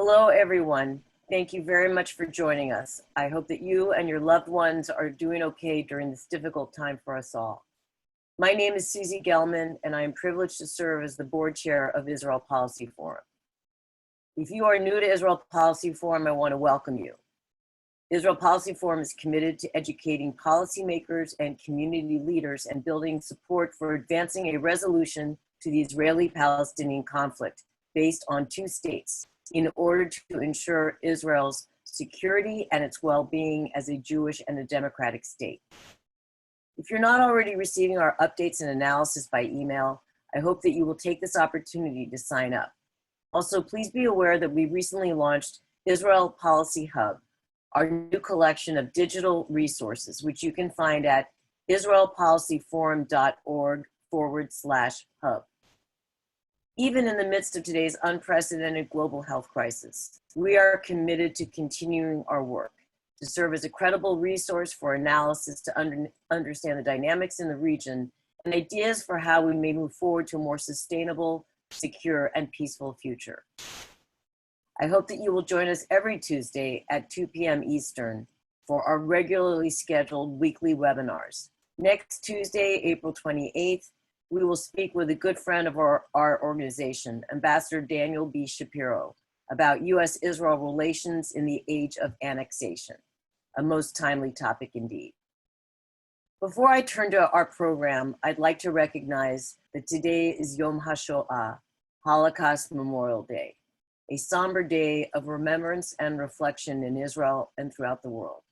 Hello, everyone. Thank you very much for joining us. I hope that you and your loved ones are doing okay during this difficult time for us all. My name is Susie Gelman, and I am privileged to serve as the board chair of Israel Policy Forum. If you are new to Israel Policy Forum, I want to welcome you. Israel Policy Forum is committed to educating policymakers and community leaders and building support for advancing a resolution to the Israeli-Palestinian conflict based on two states in order to ensure Israel's security and its well-being as a Jewish and a democratic state. If you're not already receiving our updates and analysis by email, I hope that you will take this opportunity to sign up. Also, please be aware that we recently launched Israel Policy Hub, our new collection of digital resources, which you can find at israelpolicyforum.org/hub. Even in the midst of today's unprecedented global health crisis, we are committed to continuing our work to serve as a credible resource for analysis to understand the dynamics in the region and ideas for how we may move forward to a more sustainable, secure, and peaceful future. I hope that you will join us every Tuesday at 2 p.m. Eastern for our regularly scheduled weekly webinars. Next Tuesday, April 28th, we will speak with a good friend of our organization, Ambassador Daniel B. Shapiro, about U.S.-Israel relations in the age of annexation, a most timely topic indeed. Before I turn to our program, I'd like to recognize that today is Yom HaShoah, Holocaust Memorial Day, a somber day of remembrance and reflection in Israel and throughout the world.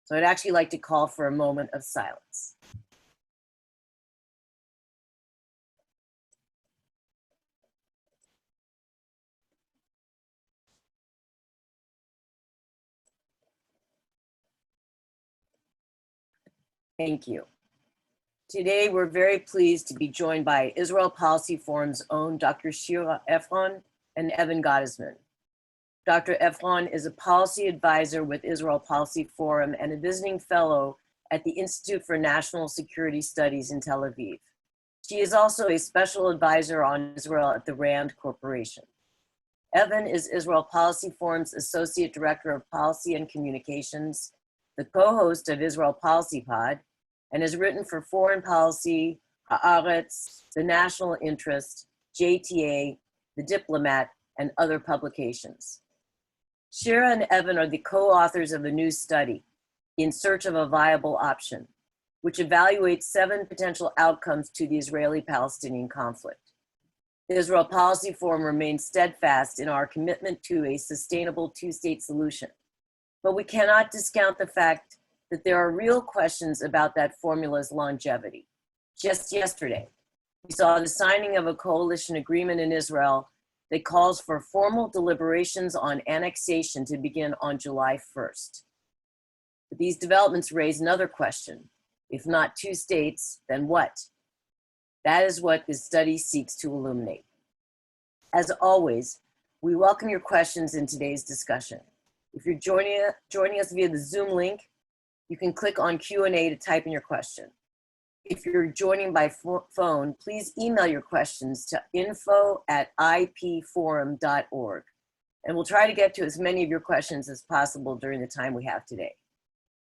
So I'd actually like to call for a moment of silence. Thank you. Today, we're very pleased to be joined by Israel Policy Forum's own Dr. Shira Efron and Evan Gottesman. Dr. Efron is a policy advisor with Israel Policy Forum and a visiting fellow at the Institute for National Security Studies in Tel Aviv. She is also a special advisor on Israel at the RAND Corporation. Evan is Israel Policy Forum's Associate Director of Policy and Communications, the co-host of Israel Policy Pod, and has written for Foreign Policy, Haaretz, The National Interest, JTA, The Diplomat, and other publications. Shira and Evan are the co-authors of a new study, In Search of a Viable Option, which evaluates 7 potential outcomes to the Israeli-Palestinian conflict. The Israel Policy Forum remains steadfast in our commitment to a sustainable two-state solution, but we cannot discount the fact that there are real questions about that formula's longevity. Just yesterday, we saw the signing of a coalition agreement in Israel that calls for formal deliberations on annexation to begin on July 1st. But these developments raise another question. If not two states, then what? That is what this study seeks to illuminate. As always, we welcome your questions in today's discussion. If you're joining us via the Zoom link, you can click on Q&A to type in your question. If you're joining by phone, please email your questions to info@ipforum.org, and we'll try to get to as many of your questions as possible during the time we have today.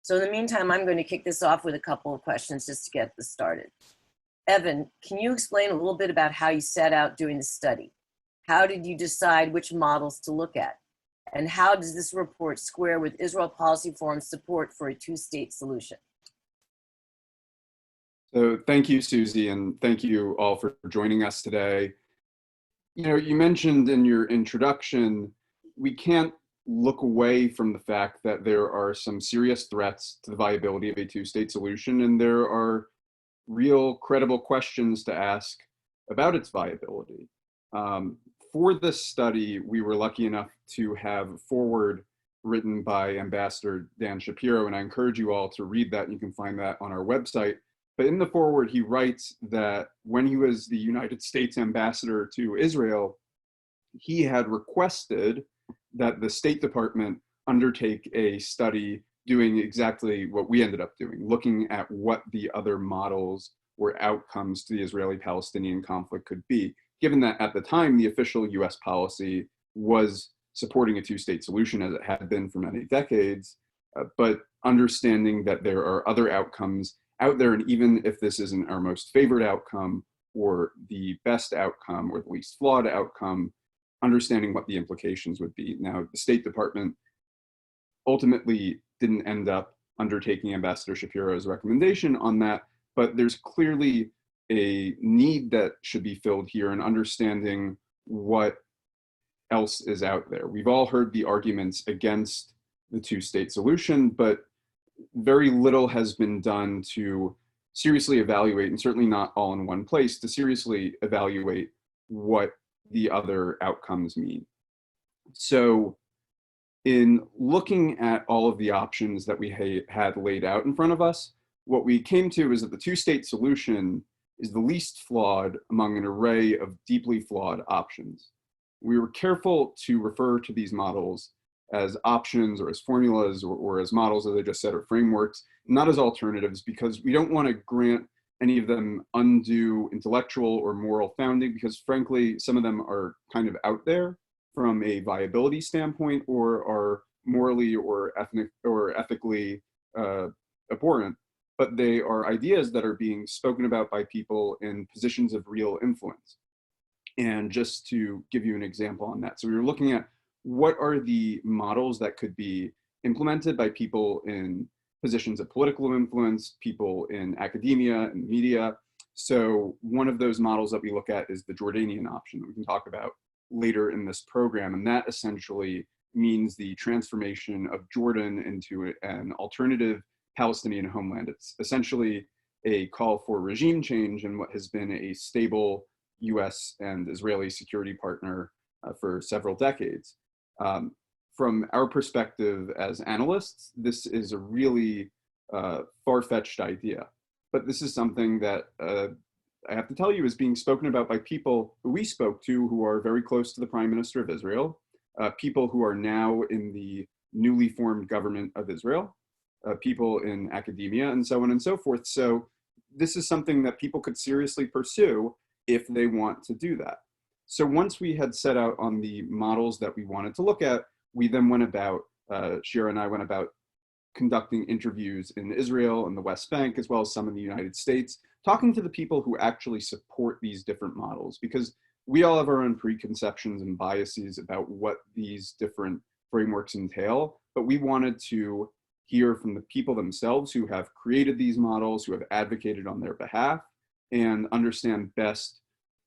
So in the meantime, I'm going to kick this off with a couple of questions just to get this started. Evan, can you explain a little bit about how you set out doing the study? How did you decide which models to look at? And how does this report square with Israel Policy Forum's support for a two-state solution? So thank you, Susie, and thank you all for joining us today. You know, you mentioned in your introduction, we can't look away from the fact that there are some serious threats to the viability of a two-state solution, and there are real credible questions to ask about its viability. For this study, we were lucky enough to have a foreword written by Ambassador Dan Shapiro, and I encourage you all to read that. You can find that on our website. But in the foreword, he writes that when he was the United States ambassador to Israel, he had requested that the State Department undertake a study doing exactly what we ended up doing, looking at what the other models or outcomes to the Israeli-Palestinian conflict could be, given that at the time, the official US policy was supporting a two-state solution as it had been for many decades, but understanding that there are other outcomes out there, and even if this isn't our most favored outcome or the best outcome or the least flawed outcome, understanding what the implications would be. Now, the State Department ultimately didn't end up undertaking Ambassador Shapiro's recommendation on that, but there's clearly a need that should be filled here in understanding what else is out there. We've all heard the arguments against the two-state solution, but very little has been done to seriously evaluate, and certainly not all in one place, to seriously evaluate what the other outcomes mean. So in looking at all of the options that we had laid out in front of us, what we came to is that the two-state solution is the least flawed among an array of deeply flawed options. We were careful to refer to these models as options or as formulas or as models, as I just said, or frameworks, not as alternatives, because we don't want to grant any of them undue intellectual or moral founding, because frankly, some of them are kind of out there from a viability standpoint or are morally or ethically abhorrent, but they are ideas that are being spoken about by people in positions of real influence. And just to give you an example on that, so we were looking at what are the models that could be implemented by people in positions of political influence, people in academia and media. So one of those models that we look at is the Jordanian option that we can talk about later in this program. And that essentially means the transformation of Jordan into an alternative Palestinian homeland. It's essentially a call for regime change in what has been a stable US and Israeli security partner for several decades. From our perspective as analysts, this is a really far-fetched idea. But this is something that I have to tell you is being spoken about by people who we spoke to who are very close to the Prime Minister of Israel, people who are now in the newly formed government of Israel, people in academia, and so on and so forth. So this is something that people could seriously pursue if they want to do that. So once we had set out on the models that we wanted to look at, we then went about, Shira and I went about conducting interviews in Israel and the West Bank, as well as some in the United States, talking to the people who actually support these different models, because we all have our own preconceptions and biases about what these different frameworks entail, but we wanted to hear from the people themselves who have created these models, who have advocated on their behalf, and understand best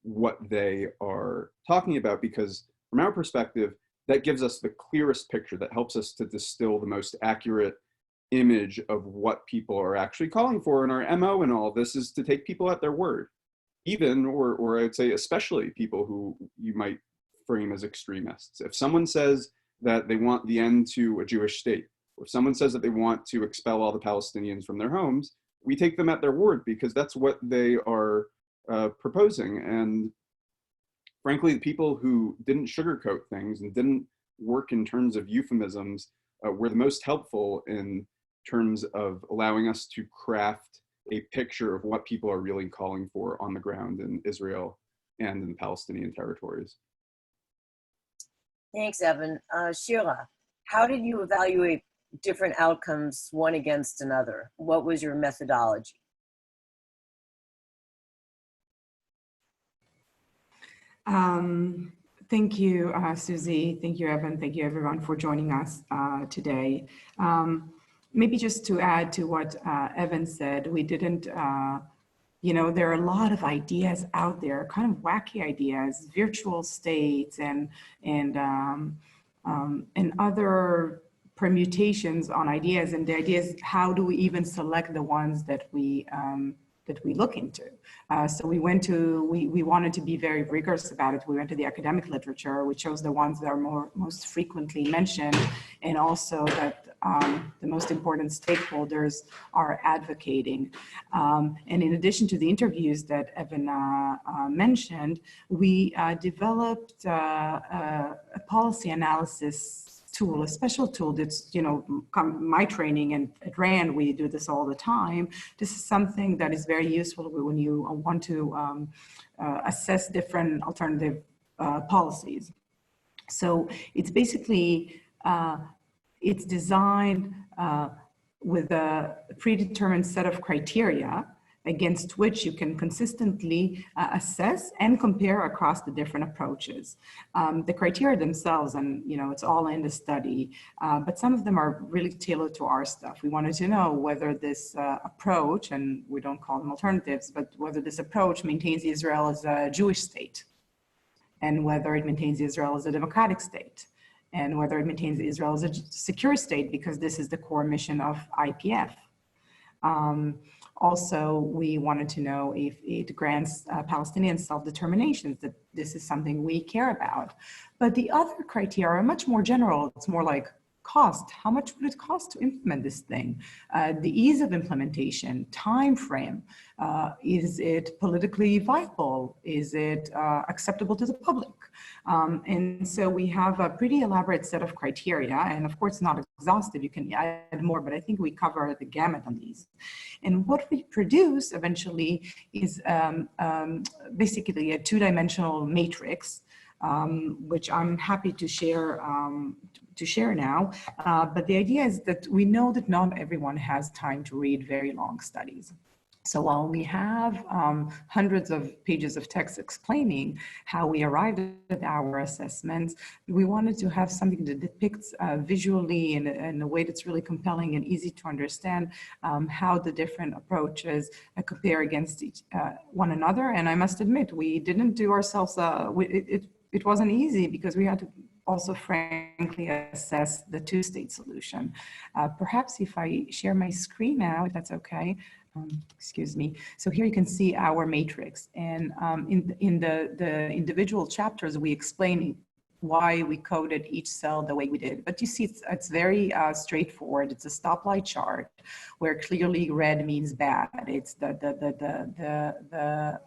what they are talking about, because from our perspective, that gives us the clearest picture that helps us to distill the most accurate image of what people are actually calling for. And our MO in all this is to take people at their word, even, or I'd say especially people who you might frame as extremists. If someone says that they want the end to a Jewish state, or if someone says that they want to expel all the Palestinians from their homes, we take them at their word because that's what they are proposing. And frankly, the people who didn't sugarcoat things and didn't work in terms of euphemisms were the most helpful in terms of allowing us to craft a picture of what people are really calling for on the ground in Israel and in the Palestinian territories. Thanks, Evan. Shira, how did you evaluate different outcomes one against another? What was your methodology? Thank you, Susie. Thank you, Evan. Thank you, everyone, for joining us today. Maybe just to add to what Evan said, we didn't, there are a lot of ideas out there, kind of wacky ideas, virtual states and other permutations on ideas. And the idea is, how do we even select the ones that we look into? So we wanted to be very rigorous about it. We went to the academic literature. We chose the ones that are most frequently mentioned, and also that the most important stakeholders are advocating. And in addition to the interviews that Evan mentioned, we developed a policy analysis tool, a special tool that's, my training, and at RAND, we do this all the time. This is something that is very useful when you want to assess different alternative policies. So it's basically, it's designed with a predetermined set of criteria against which you can consistently assess and compare across the different approaches. The criteria themselves, and it's all in the study, but some of them are really tailored to our stuff. We wanted to know whether this approach, and we don't call them alternatives, but whether this approach maintains Israel as a Jewish state, and whether it maintains Israel as a democratic state, and whether it maintains Israel as a secure state, because this is the core mission of IPF. Also, we wanted to know if it grants Palestinian self-determination, that this is something we care about. But the other criteria are much more general. It's more like cost. How much would it cost to implement this thing? The ease of implementation, time frame. Is it politically viable? Is it acceptable to the public? And so we have a pretty elaborate set of criteria, and of course not exhaustive, you can add more, but I think we cover the gamut on these. And what we produce eventually is basically a two-dimensional matrix, which I'm happy to share now. But the idea is that we know that not everyone has time to read very long studies. So while we have hundreds of pages of text explaining how we arrived at our assessments, we wanted to have something that depicts visually in a way that's really compelling and easy to understand how the different approaches compare against one another. And I must admit, we didn't do ourselves, it wasn't easy, because we had to also frankly assess the two-state solution. Perhaps if I share my screen now, if that's okay. Excuse me. So here you can see our matrix, and in the individual chapters, we explain why we coded each cell the way we did. But you see, it's very straightforward. It's a stoplight chart where clearly red means bad. It's the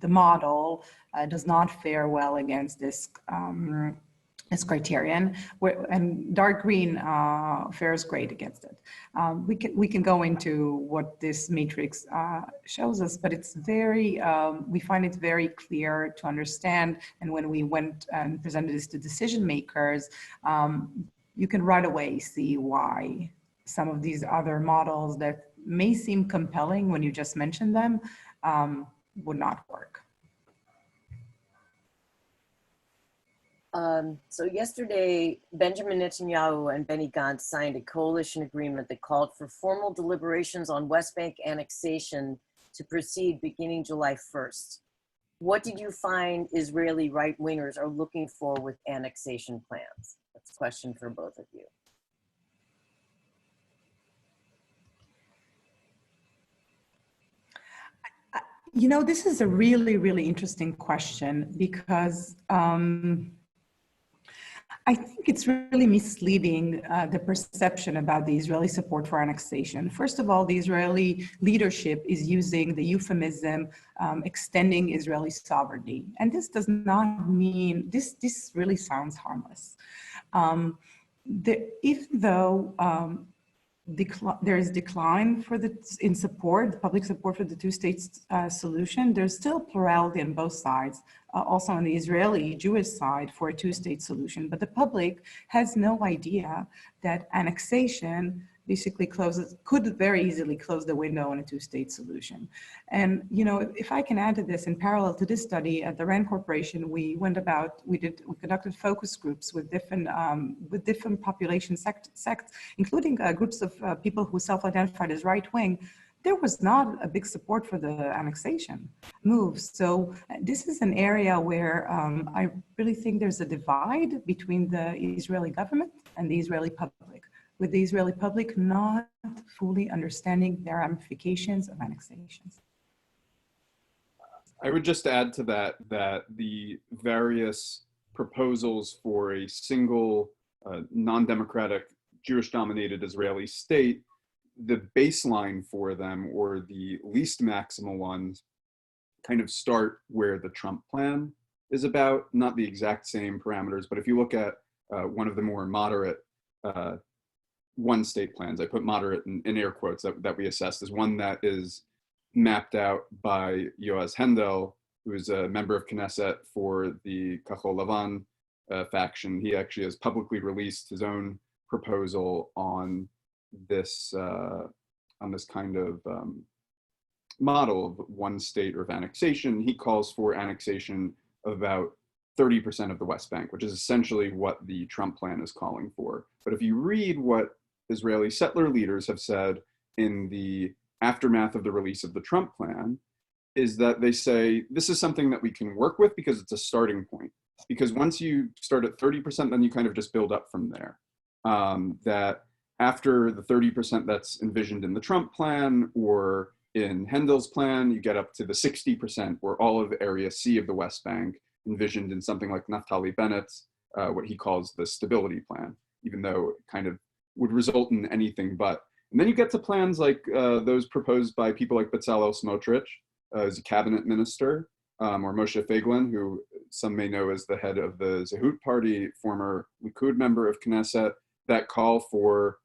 model does not fare well against this criterion, and dark green fares great against it. We can go into what this matrix shows us, but it's very, we find it very clear to understand. And when we went and presented this to decision makers, you can right away see why some of these other models that may seem compelling when you just mention them would not work. So yesterday, Benjamin Netanyahu and Benny Gantz signed a coalition agreement that called for formal deliberations on West Bank annexation to proceed beginning July 1st. What did you find Israeli right-wingers are looking for with annexation plans? That's a question for both of you. This is a really, really interesting question, because I think it's really misleading the perception about the Israeli support for annexation. First of all, the Israeli leadership is using the euphemism extending Israeli sovereignty. And this does not mean, this really sounds harmless. Even though there is decline in support, public support for the two-state solution, there's still plurality on both sides, also on the Israeli Jewish side, for a two-state solution. But the public has no idea that annexation basically could very easily close the window on a two-state solution. And if I can add to this, in parallel to this study at the RAND Corporation, we conducted focus groups with different population sects, including groups of people who self-identified as right-wing. There was not a big support for the annexation moves. So this is an area where I really think there's a divide between the Israeli government and the Israeli public, with the Israeli public not fully understanding the ramifications of annexations. I would just add to that the various proposals for a single non-democratic Jewish-dominated Israeli state, the baseline for them, or the least maximal ones, kind of start where the Trump plan is about, not the exact same parameters, but if you look at one of the more moderate one-state plans, I put moderate in air quotes, that we assessed, is one that is mapped out by Yoaz Hendel, who is a member of Knesset for the Kahol Lavan faction. He actually has publicly released his own proposal on this kind of model of one state or of annexation. He calls for annexation of about 30% of the West Bank, which is essentially what the Trump plan is calling for. But if you read what Israeli settler leaders have said in the aftermath of the release of the Trump plan, is that they say this is something that we can work with because it's a starting point. Because once you start at 30%, then you kind of just build up from there. That after the 30% that's envisioned in the Trump plan or in Hendel's plan, you get up to the 60% or all of Area C of the West Bank, envisioned in something like Naftali Bennett's, what he calls the stability plan, even though it kind of would result in anything but. And then you get to plans like those proposed by people like Bezalel Smotrich, as a cabinet minister, or Moshe Feiglin, who some may know as the head of the Zehut party, former Likud member of Knesset, that call for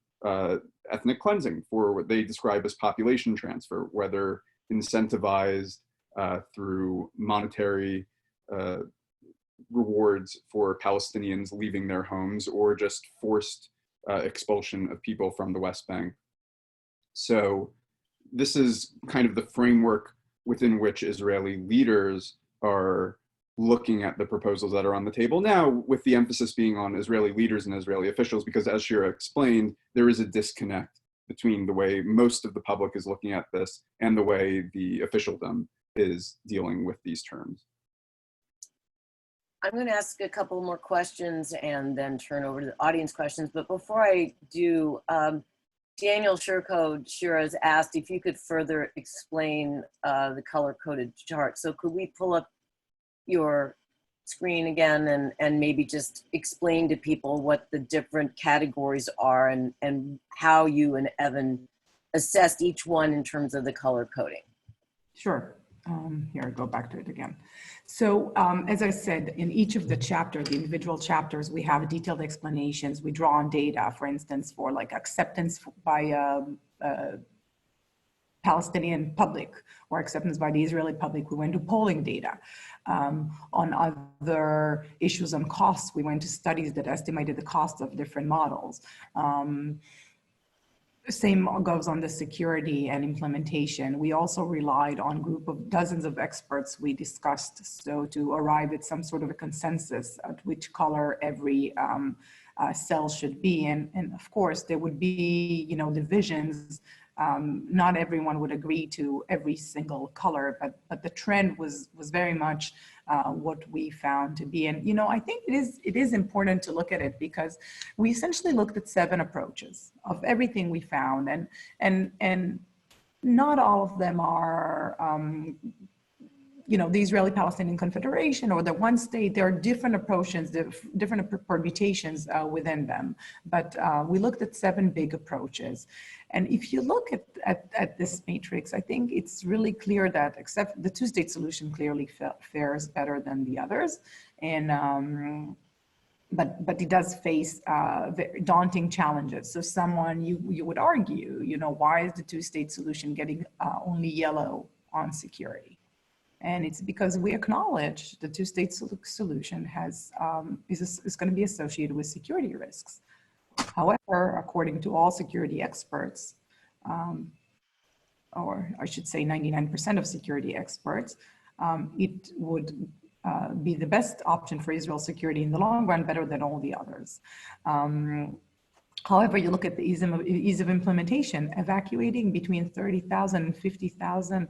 ethnic cleansing, for what they describe as population transfer, whether incentivized through monetary rewards for Palestinians leaving their homes, or just forced expulsion of people from the West Bank. So this is kind of the framework within which Israeli leaders are looking at the proposals that are on the table now, with the emphasis being on Israeli leaders and Israeli officials, because as Shira explained, there is a disconnect between the way most of the public is looking at this and the way the officialdom is dealing with these terms. I'm going to ask a couple more questions and then turn over to the audience questions. But before I do, Daniel Shirko, Shira has asked if you could further explain the color-coded chart. So could we pull up your screen again and maybe just explain to people what the different categories are and how you and Evan assessed each one in terms of the color coding? Sure. Here, I go back to it again. So as I said, in each of the chapters, the individual chapters, we have detailed explanations. We draw on data, for instance, for like acceptance by Palestinian public or acceptance by the Israeli public. We went to polling data. On other issues on costs, we went to studies that estimated the cost of different models. Same goes on the security and implementation. We also relied on a group of dozens of experts we discussed, so to arrive at some sort of a consensus at which color every cell should be. And of course, there would be, you know, divisions. Not everyone would agree to every single color, but the trend was very much what we found to be. And, you know, I think it is important to look at it because we essentially looked at 7 approaches of everything we found, and not all of them are, you know, the Israeli-Palestinian Confederation or the one state. There are different approaches, different permutations within them. But we looked at 7 big approaches. And if you look at this matrix, I think it's really clear that except the 2-state solution clearly fares better than the others. And but it does face very daunting challenges. So someone, you would argue, you know, why is the 2-state solution getting only yellow on security? And it's because we acknowledge the 2-state solution is going to be associated with security risks. However, according to all security experts, or I should say 99% of security experts, it would be the best option for Israel's security in the long run, better than all the others. However, you look at the ease of implementation, evacuating between 30,000 and 50,000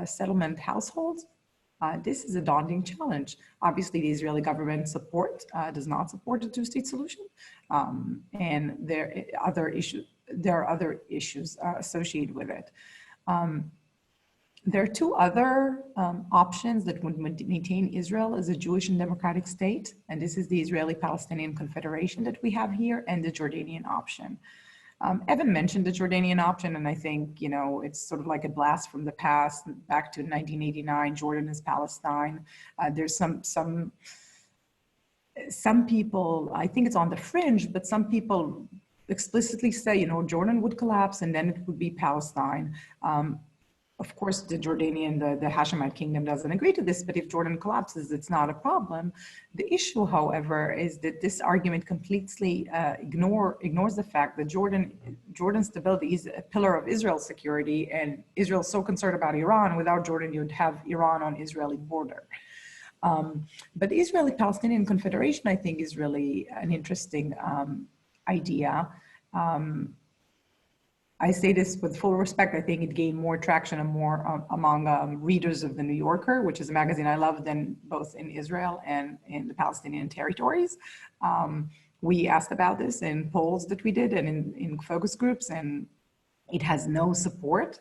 settlement households. This is a daunting challenge. Obviously, the Israeli government does not support the 2-state solution, and there are other issues associated with it. There are 2 other options that would maintain Israel as a Jewish and democratic state, and this is the Israeli-Palestinian Confederation that we have here and the Jordanian Option. Evan mentioned the Jordanian Option, and I think, you know, it's sort of like a blast from the past, back to 1989, Jordan is Palestine. There's some people, I think it's on the fringe, but some people explicitly say, you know, Jordan would collapse and then it would be Palestine. of course, the Hashemite kingdom doesn't agree to this, but if Jordan collapses, it's not a problem. The issue, however, is that this argument completely ignores the fact that Jordan's stability is a pillar of Israel's security, and Israel's so concerned about Iran. Without Jordan, you'd have Iran on Israeli border. But the Israeli-Palestinian Confederation, I think, is really an interesting idea. I say this with full respect. I think it gained more traction and more among readers of The New Yorker, which is a magazine I love, than both in Israel and in the Palestinian territories. We asked about this in polls that we did and in focus groups, and it has no support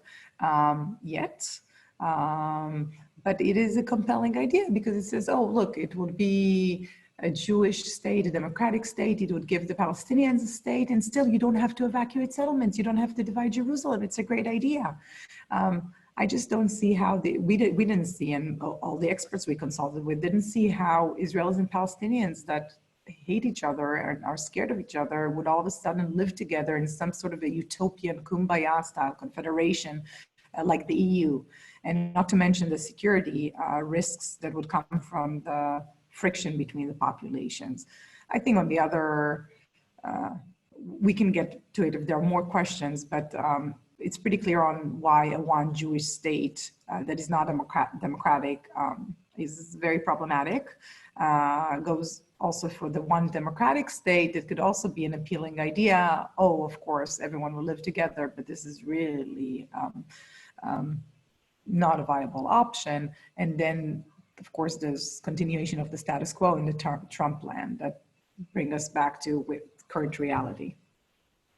yet. But it is a compelling idea because it says, oh, look, it would be a Jewish state, a democratic state. It would give the Palestinians a state, and still you don't have to evacuate settlements. You don't have to divide Jerusalem. It's a great idea. I just don't see how we didn't see, and all the experts we consulted with didn't see how Israelis and Palestinians that hate each other and are scared of each other would all of a sudden live together in some sort of a utopian kumbaya style confederation like the EU, and not to mention the security risks that would come from the friction between the populations. I think on the other, we can get to it if there are more questions, but it's pretty clear on why a one Jewish state that is not democratic is very problematic. Goes also for the one democratic state, it could also be an appealing idea. Oh, of course, everyone will live together, but this is really not a viable option. And then, of course, there's continuation of the status quo in the Trump plan that bring us back to current reality.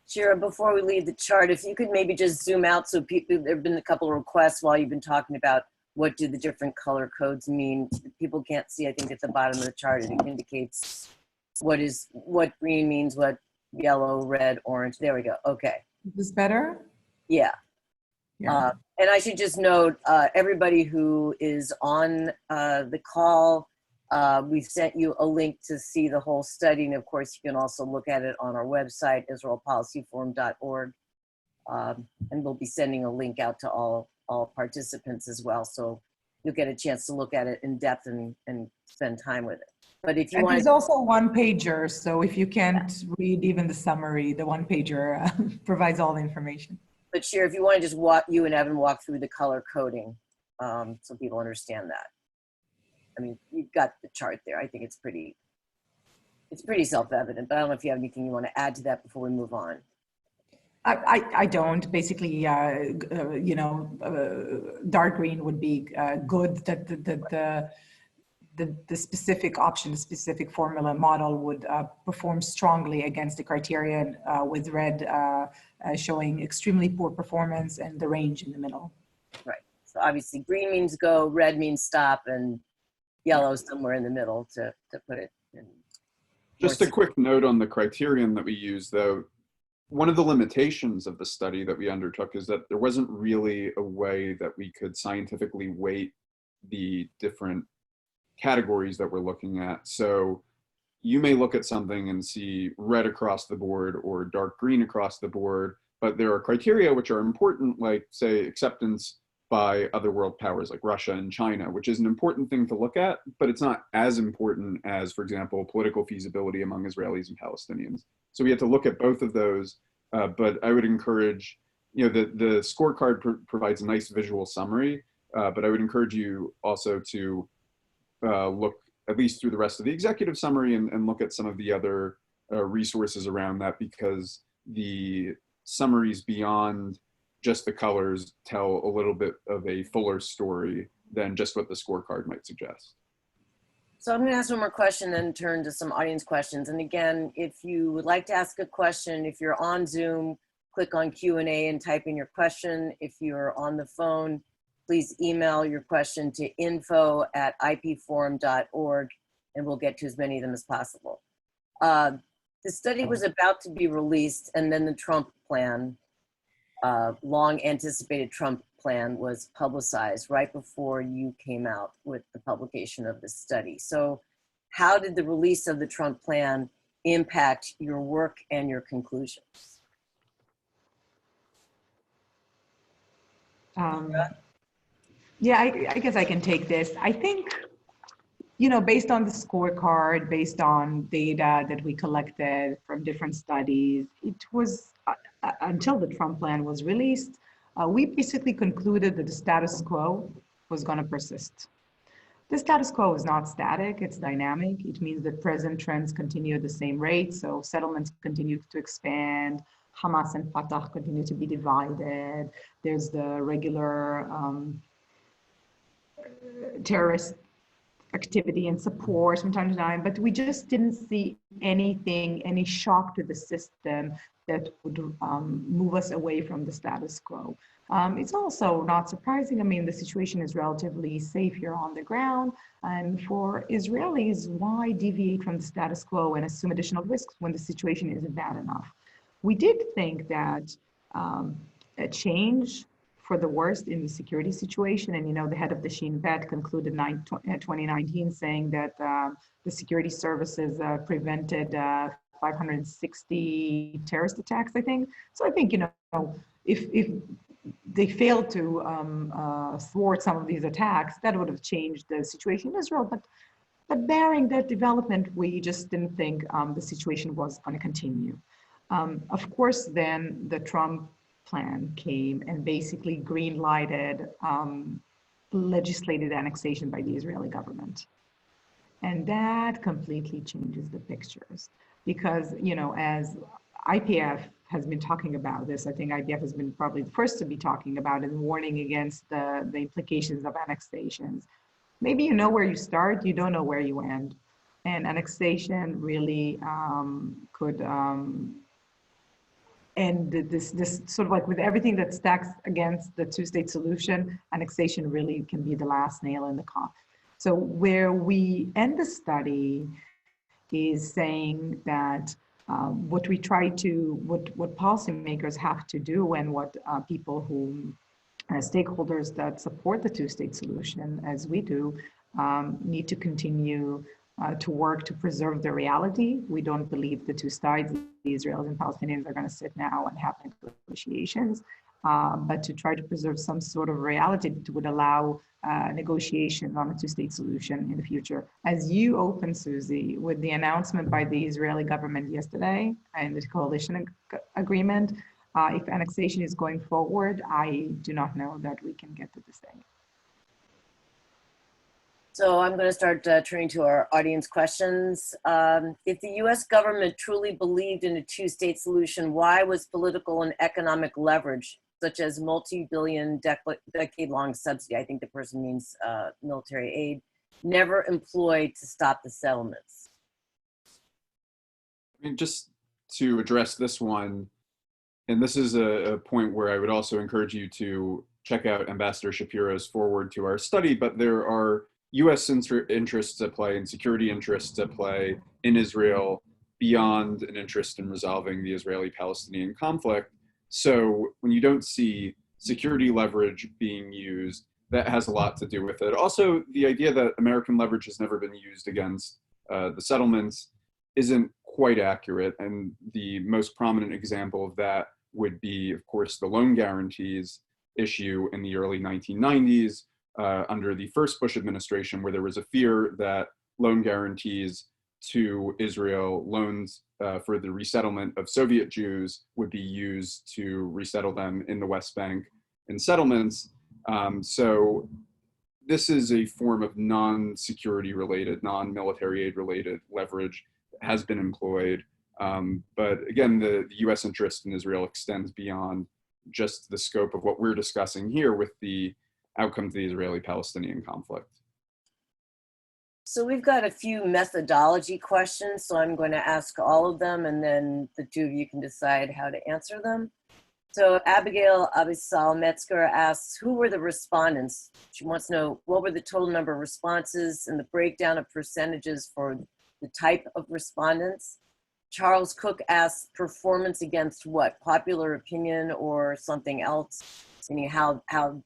Shira, before we leave the chart, if you could maybe just zoom out, so people, there have been a couple of requests while you've been talking about what do the different color codes mean. People can't see, I think at the bottom of the chart, it indicates what green means, what yellow, red, orange. There we go. Okay. Is this better? Yeah. Yeah. And I should just note, everybody who is on the call, we've sent you a link to see the whole study. And of course, you can also look at it on our website, israelpolicyforum.org. And we'll be sending a link out to all participants as well. So you'll get a chance to look at it in depth and spend time with it. But if you want, there's also one pager. So if you can't read even the summary, the one pager provides all the information. But Shira, if you want to just you and Evan walk through the color coding so people understand that. I mean, you've got the chart there. I think it's pretty self-evident, but I don't know if you have anything you want to add to that before we move on. I don't. Basically, dark green would be good. That the specific option, the specific formula model would perform strongly against the criterion, with red showing extremely poor performance and the range in the middle. Right. So obviously green means go, red means stop, and yellow somewhere in the middle to put it in. Just a quick note on the criterion that we use, though. One of the limitations of the study that we undertook is that there wasn't really a way that we could scientifically weight the different categories that we're looking at. So you may look at something and see red across the board or dark green across the board, but there are criteria which are important, like say acceptance by other world powers like Russia and China, which is an important thing to look at, but it's not as important as, for example, political feasibility among Israelis and Palestinians. So we had to look at both of those, but I would encourage, the scorecard provides a nice visual summary, but I would encourage you also to look at least through the rest of the executive summary and look at some of the other resources around that, because the summaries beyond just the colors tell a little bit of a fuller story than just what the scorecard might suggest. So I'm going to ask one more question and turn to some audience questions. And again, if you would like to ask a question, if you're on Zoom, click on Q&A and type in your question. If you're on the phone, please email your question to info@ipforum.org, and we'll get to as many of them as possible. The study was about to be released, and then the Trump plan, long anticipated Trump plan, was publicized right before you came out with the publication of this study. So how did the release of the Trump plan impact your work and your conclusions? Yeah, I guess I can take this. I think, based on the scorecard, based on data that we collected from different studies, it was until the Trump plan was released, we basically concluded that the status quo was going to persist. The status quo is not static, it's dynamic. It means that present trends continue at the same rate. So settlements continue to expand, Hamas and Fatah continue to be divided. There's the regular terrorist activity and support from time to time, but we just didn't see any shock to the system that would move us away from the status quo. It's also not surprising. I mean, the situation is relatively safe here on the ground. And for Israelis, why deviate from the status quo and assume additional risks when the situation isn't bad enough? We did think that a change for the worst in the security situation. And, the head of the Shin Bet concluded 2019 saying that the security services prevented 560 terrorist attacks, I think. So I think, if they failed to thwart some of these attacks, that would have changed the situation in Israel. But bearing that development, we just didn't think the situation was going to continue. Of course, then the Trump plan came and basically green-lighted legislated annexation by the Israeli government. And that completely changes the pictures because, as IPF has been talking about this, I think IPF has been probably the first to be talking about it and warning against the implications of annexations. Maybe you know where you start, you don't know where you end. And annexation really could and this sort of like with everything that stacks against the two-state solution, annexation really can be the last nail in the coffin. So where we end the study is saying that what policymakers have to do and what people who, stakeholders that support the two-state solution, as we do, need to continue to work to preserve the reality. We don't believe the two sides, the Israelis and Palestinians, are going to sit now and have negotiations, but to try to preserve some sort of reality that would allow negotiation on a two-state solution in the future. As you open, Susie, with the announcement by the Israeli government yesterday and the coalition agreement, if annexation is going forward, I do not know that we can get to this day. So I'm going to start turning to our audience questions. If the US government truly believed in a two-state solution, why was political and economic leverage, such as multi-billion decade-long subsidy, I think the person means military aid, never employed to stop the settlements? I mean, just to address this one, and this is a point where I would also encourage you to check out Ambassador Shapiro's foreword to our study, but there are US interests at play and security interests at play in Israel beyond an interest in resolving the Israeli-Palestinian conflict. So when you don't see security leverage being used, that has a lot to do with it. Also, the idea that American leverage has never been used against the settlements isn't quite accurate. And the most prominent example of that would be, of course, the loan guarantees issue in the early 1990s under the first Bush administration, where there was a fear that loan guarantees to Israel, loans for the resettlement of Soviet Jews, would be used to resettle them in the West Bank in settlements. So this is a form of non-security related, non-military aid related leverage that has been employed. But again, the US interest in Israel extends beyond just the scope of what we're discussing here with the outcome of the Israeli-Palestinian conflict. So we've got a few methodology questions, so I'm going to ask all of them, and then the two of you can decide how to answer them. So Abigail Abisal Metzger asks, who were the respondents? She wants to know what were the total number of responses and the breakdown of percentages for the type of respondents. Charles Cook asks, performance against what? Popular opinion or something else? Meaning how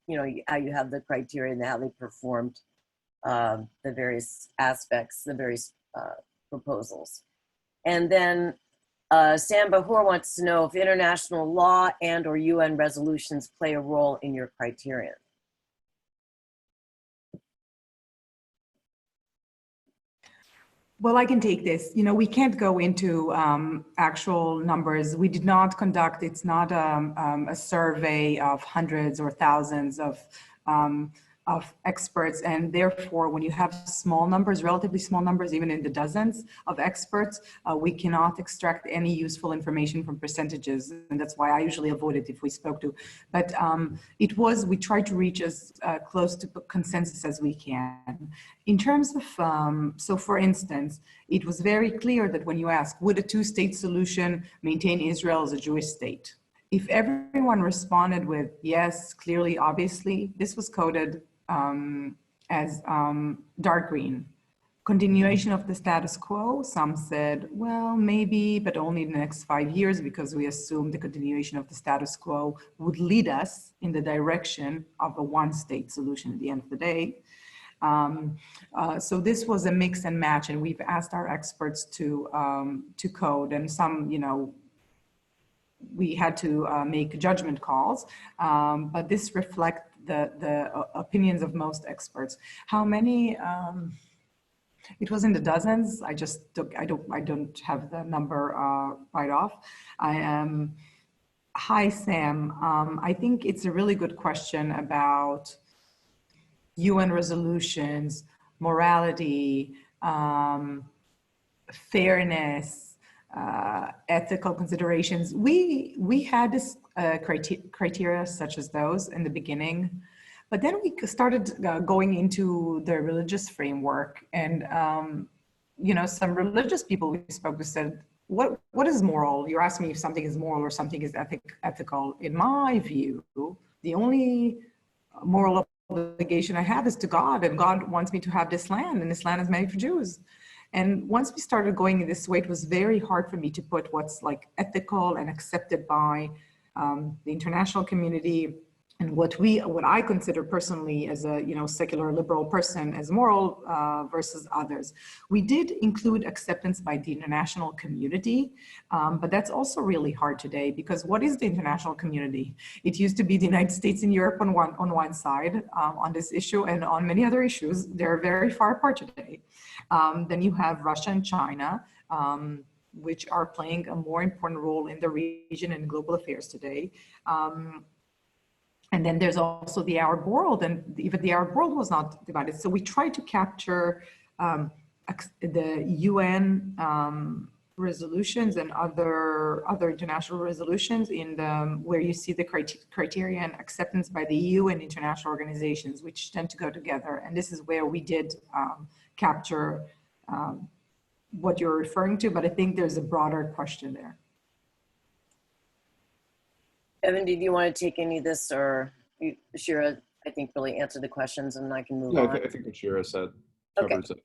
you have the criteria and how they performed the various aspects, the various proposals. And then Sam Bahur wants to know if international law and or UN resolutions play a role in your criterion. Well, I can take this. You know, we can't go into actual numbers. We did not conduct, it's not a survey of hundreds or thousands of experts. And therefore, when you have small numbers, relatively small numbers, even in the dozens of experts, we cannot extract any useful information from percentages. And that's why I usually avoid it if we spoke to. But we tried to reach as close to consensus as we can. In terms of, so for instance, it was very clear that when you ask, would a two-state solution maintain Israel as a Jewish state? If everyone responded with yes, clearly, obviously, this was coded as dark green. Continuation of the status quo, some said, well, maybe, but only in the next 5 years, because we assume the continuation of the status quo would lead us in the direction of a one-state solution at the end of the day. So this was a mix and match, and we've asked our experts to code, and some, you know, we had to make judgment calls, but this reflects the opinions of most experts. How many? It was in the dozens. I just took, I don't have the number right off. Hi, Sam. I think it's a really good question about UN resolutions, morality, fairness, ethical considerations. We had this criteria such as those in the beginning, but then we started going into the religious framework, and you know, some religious people we spoke to said, what is moral? You're asking me if something is moral or something is ethical. In my view, the only moral obligation I have is to God, and God wants me to have this land, and this land is made for Jews. And once we started going in this way, it was very hard for me to put what's like ethical and accepted by the international community, and what I consider personally as a, you know, secular liberal person as moral versus others. We did include acceptance by the international community, but that's also really hard today, because what is the international community? It used to be the United States and Europe on one side on this issue, and on many other issues, they're very far apart today. Then you have Russia and China, which are playing a more important role in the region and global affairs today. And then there's also the Arab world, and even the Arab world was not divided. So we tried to capture the UN resolutions and other international resolutions in the, where you see the criteria and acceptance by the EU and international organizations, which tend to go together. And this is where we did capture what you're referring to, but I think there's a broader question there. Evan, did you want to take any of this, or Shira, I think, really answer the questions, and I can move on? I think what Shira said covers it.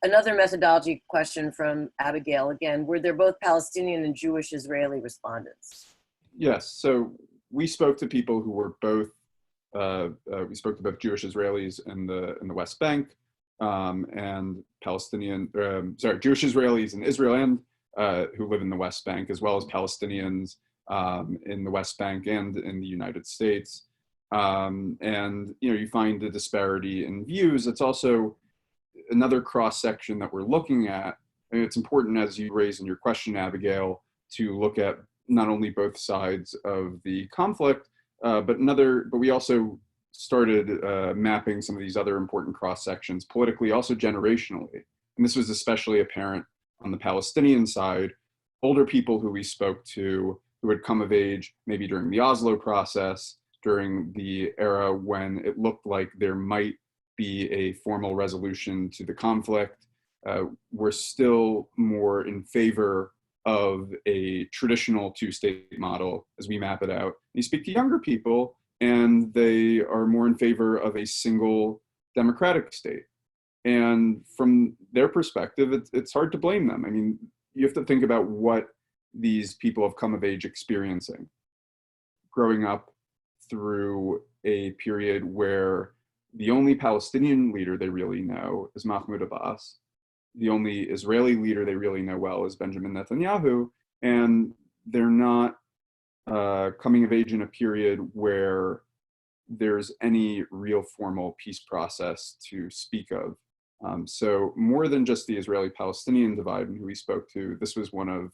Another methodology question from Abigail again. Were there both Palestinian and Jewish Israeli respondents? Yes, so we spoke to people who were both, we spoke to both Jewish Israelis in the West Bank, and Jewish Israelis in Israel and who live in the West Bank, as well as Palestinians in the West Bank and in the United States. And you know, you find the disparity in views. It's also another cross-section that we're looking at. And it's important, as you raised in your question, Abigail, to look at not only both sides of the conflict, but we also started mapping some of these other important cross-sections politically, also generationally. And this was especially apparent on the Palestinian side. Older people who we spoke to, who had come of age maybe during the Oslo process, during the era when it looked like there might be a formal resolution to the conflict, were still more in favor of a traditional two-state model as we map it out. You speak to younger people, and they are more in favor of a single democratic state. And from their perspective, it's hard to blame them. I mean, you have to think about what these people have come of age experiencing. Growing up through a period where the only Palestinian leader they really know is Mahmoud Abbas. The only Israeli leader they really know well is Benjamin Netanyahu. And they're not coming of age in a period where there's any real formal peace process to speak of. So more than just the Israeli-Palestinian divide who we spoke to, this was one of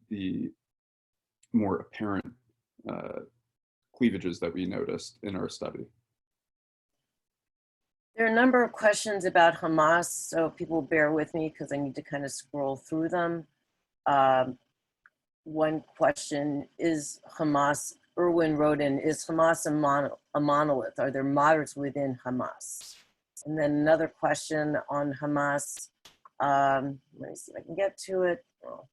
the more apparent cleavages that we noticed in our study. There are a number of questions about Hamas, so people bear with me because I need to kind of scroll through them. One question is Hamas, Irwin wrote in, is Hamas a monolith? Are there moderates within Hamas? And then another question on Hamas, let me see if I can get to it. Oh,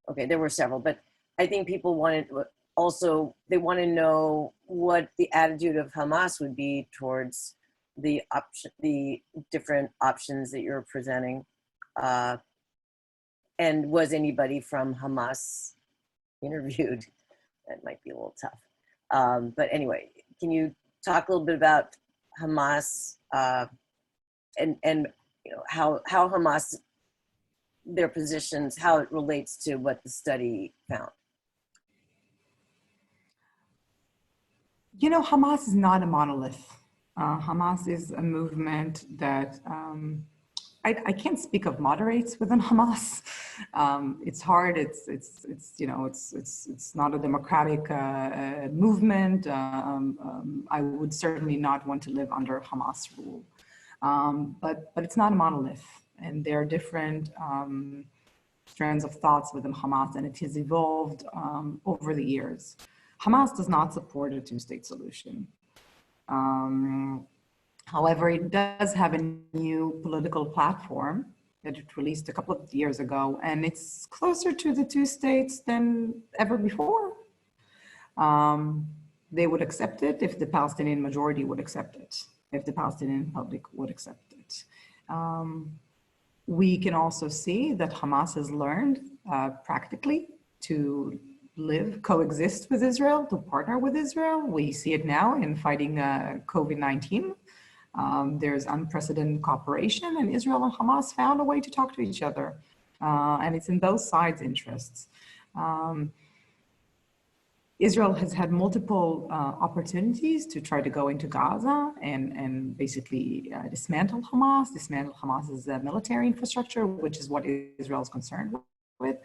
okay, there were several, but I think people wanted also, they want to know what the attitude of Hamas would be towards the different options that you're presenting. And was anybody from Hamas interviewed? That might be a little tough. But anyway, can you talk a little bit about Hamas and you know how Hamas, their positions, how it relates to what the study found? You know, Hamas is not a monolith. Hamas is a movement that I can't speak of moderates within Hamas. It's hard. It's you know it's not a democratic movement. I would certainly not want to live under Hamas rule. But it's not a monolith, and there are different strands of thoughts within Hamas, and it has evolved over the years. Hamas does not support a two-state solution. However, it does have a new political platform that it released a couple of years ago, and it's closer to the two states than ever before. They would accept it if the Palestinian majority would accept it, if the Palestinian public would accept it. We can also see that Hamas has learned practically to coexist with Israel, to partner with Israel. We see it now in fighting COVID-19. There's unprecedented cooperation, and Israel and Hamas found a way to talk to each other. And it's in both sides' interests. Israel has had multiple opportunities to try to go into Gaza and basically dismantle Hamas's military infrastructure, which is what Israel is concerned with.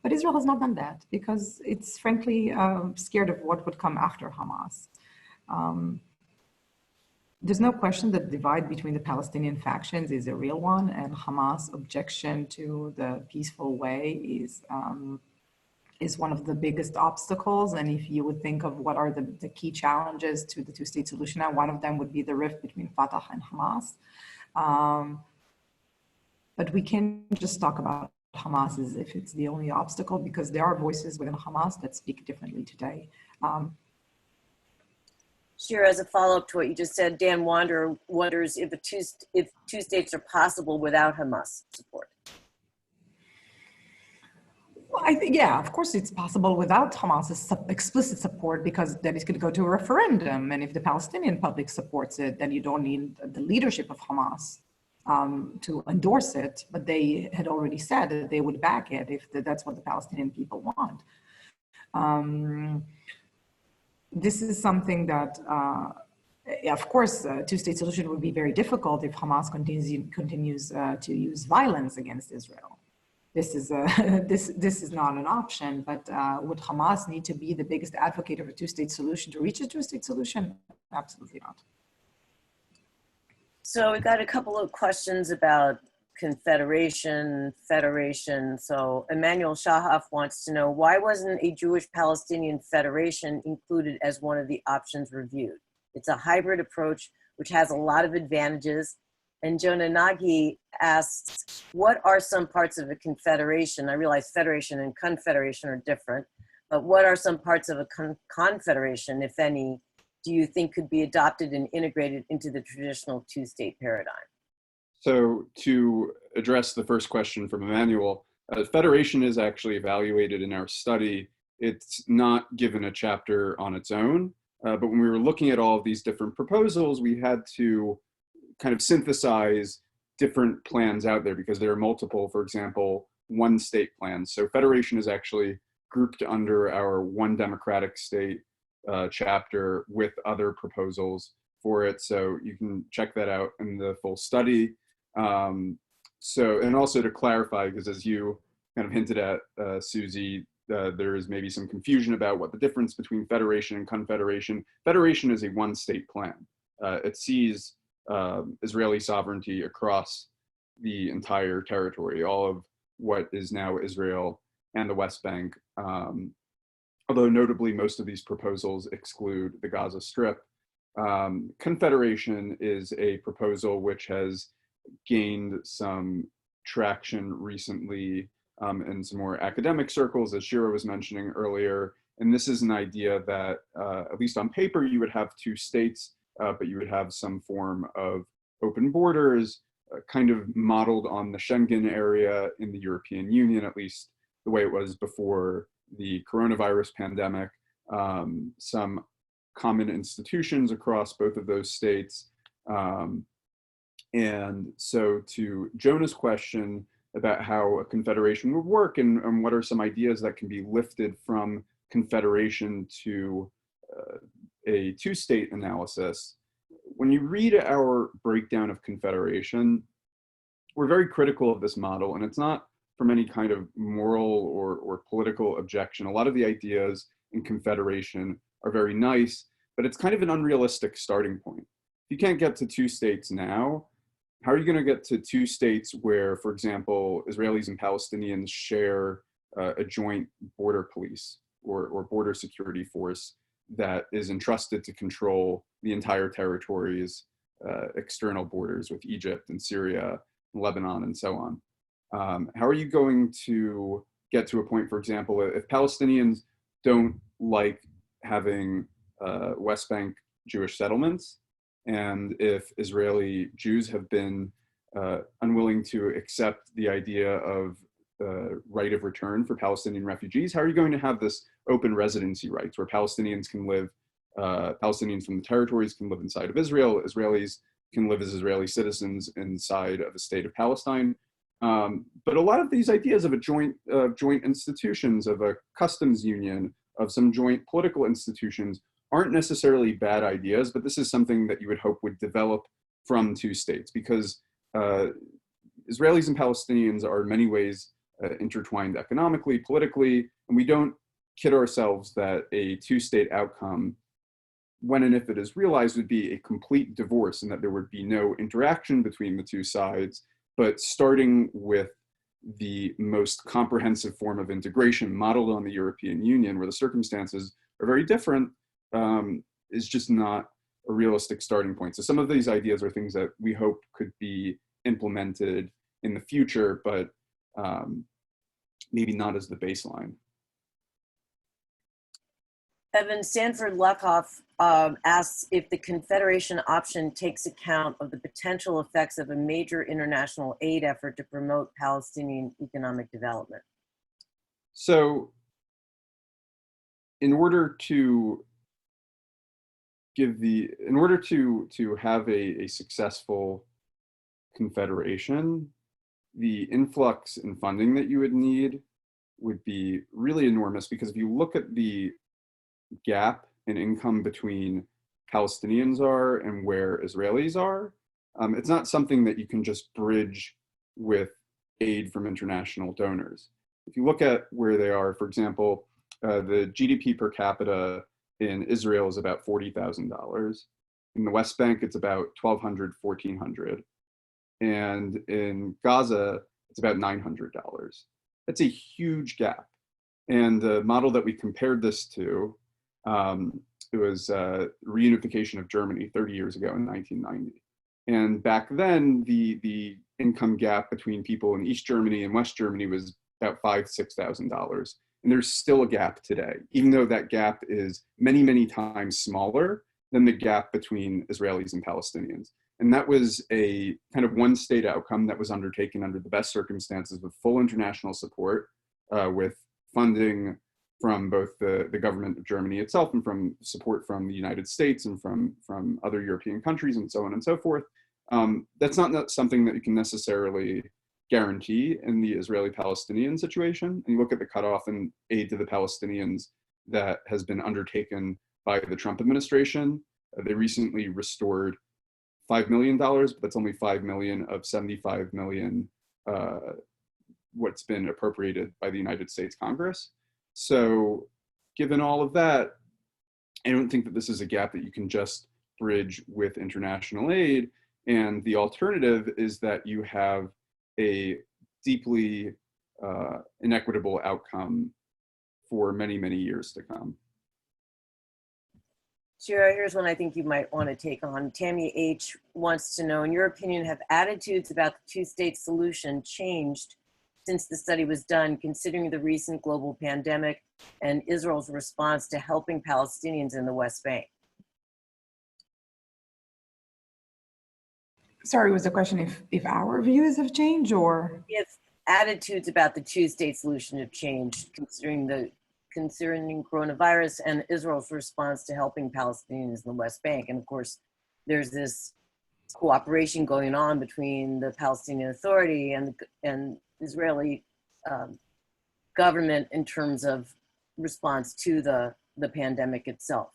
But Israel has not done that because it's frankly scared of what would come after Hamas. There's no question that the divide between the Palestinian factions is a real one, and Hamas' objection to the peaceful way is one of the biggest obstacles. And if you would think of what are the key challenges to the two-state solution, one of them would be the rift between Fatah and Hamas. But we can't just talk about Hamas as if it's the only obstacle, because there are voices within Hamas that speak differently today. Shira, as a follow-up to what you just said, Dan wonders if two states are possible without Hamas support. Well, I think, yeah, of course it's possible without Hamas's explicit support, because then it's going to go to a referendum. And if the Palestinian public supports it, then you don't need the leadership of Hamas to endorse it. But they had already said that they would back it if that's what the Palestinian people want. This is something that, of course, a two-state solution would be very difficult if Hamas continues to use violence against Israel. This is this is not an option. But would Hamas need to be the biggest advocate of a two-state solution to reach a two-state solution? Absolutely not. So we got a couple of questions about Confederation, Federation. So Emmanuel Shahaf wants to know, why wasn't a Jewish-Palestinian Federation included as one of the options reviewed? It's a hybrid approach, which has a lot of advantages. And Jonah Nagy asks, what are some parts of a confederation? I realize federation and confederation are different, but what are some parts of a confederation, if any, do you think could be adopted and integrated into the traditional two-state paradigm? So to address the first question from Emmanuel, federation is actually evaluated in our study. It's not given a chapter on its own, but when we were looking at all of these different proposals, we had to kind of synthesize different plans out there because there are multiple, for example, one state plans. So federation is actually grouped under our one democratic state chapter with other proposals for it. So you can check that out in the full study. And also to clarify, because as you kind of hinted at, Susie, there is maybe some confusion about what the difference between federation and confederation. Federation is a one-state plan. It sees Israeli sovereignty across the entire territory, all of what is now Israel and the West Bank. Although notably, most of these proposals exclude the Gaza Strip. Confederation is a proposal which has gained some traction recently in some more academic circles, as Shira was mentioning earlier. And this is an idea that, at least on paper, you would have two states, but you would have some form of open borders, kind of modeled on the Schengen area in the European Union, at least the way it was before the coronavirus pandemic. Some common institutions across both of those states. And so to Jonah's question about how a confederation would work and what are some ideas that can be lifted from confederation to a two-state analysis, when you read our breakdown of confederation, we're very critical of this model, and it's not from any kind of moral or political objection. A lot of the ideas in confederation are very nice, but it's kind of an unrealistic starting point. If you can't get to two states now, how are you going to get to two states where, for example, Israelis and Palestinians share a joint border police or border security force that is entrusted to control the entire territory's external borders with Egypt and Syria, and Lebanon, and so on? How are you going to get to a point, for example, if Palestinians don't like having West Bank Jewish settlements, and if Israeli Jews have been unwilling to accept the idea of right of return for Palestinian refugees, how are you going to have this open residency rights where Palestinians can live, Palestinians from the territories can live inside of Israel, Israelis can live as Israeli citizens inside of the state of Palestine? But a lot of these ideas of a joint institutions, of a customs union, of some joint political institutions aren't necessarily bad ideas, but this is something that you would hope would develop from two states, because Israelis and Palestinians are in many ways intertwined economically, politically, and we don't kid ourselves that a two-state outcome, when and if it is realized, would be a complete divorce and that there would be no interaction between the two sides. But starting with the most comprehensive form of integration modeled on the European Union, where the circumstances are very different, is just not a realistic starting point. So some of these ideas are things that we hope could be implemented in the future, but maybe not as the baseline. Evan, Sanford Luckhoff asks if the Confederation option takes account of the potential effects of a major international aid effort to promote Palestinian economic development. So in order to have a successful confederation, the influx in funding that you would need would be really enormous, because if you look at the gap in income between Palestinians are and where Israelis are, it's not something that you can just bridge with aid from international donors. If you look at where they are, for example, the GDP per capita in Israel is about $40,000. In the West Bank, it's about $1,200, $1,400. And in Gaza, it's about $900. That's a huge gap. And the model that we compared this to, it was reunification of Germany 30 years ago in 1990. And back then, the income gap between people in East Germany and West Germany was about $5,000, $6,000. And there's still a gap today, even though that gap is many, many times smaller than the gap between Israelis and Palestinians. And that was a kind of one state outcome that was undertaken under the best circumstances with full international support, with funding from both the government of Germany itself and from support from the United States and from other European countries and so on and so forth. That's not something that you can necessarily guarantee in the Israeli-Palestinian situation. And you look at the cutoff in aid to the Palestinians that has been undertaken by the Trump administration. They recently restored $5 million, but that's only 5 million of 75 million what's been appropriated by the United States Congress. So given all of that, I don't think that this is a gap that you can just bridge with international aid. And the alternative is that you have a deeply inequitable outcome for many, many years to come. Shira, here's one I think you might want to take on. Tammy H. wants to know, in your opinion, have attitudes about the two-state solution changed since the study was done, considering the recent global pandemic and Israel's response to helping Palestinians in the West Bank? Sorry, was the question if our views have changed or? If attitudes about the two-state solution have changed, concerning coronavirus and Israel's response to helping Palestinians in the West Bank. And of course, there's this cooperation going on between the Palestinian Authority and Israeli government in terms of response to the pandemic itself.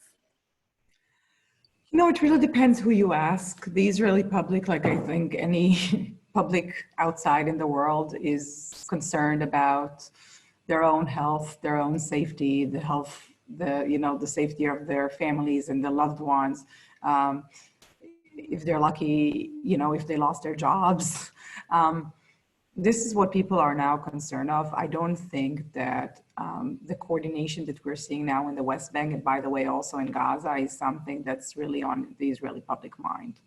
You know, it really depends who you ask. The Israeli public, like I think any public outside in the world, is concerned about their own health, their own safety, the safety of their families and their loved ones. If they're lucky, if they lost their jobs. This is what people are now concerned of. I don't think that the coordination that we're seeing now in the West Bank, and by the way, also in Gaza, is something that's really on the Israeli public mind.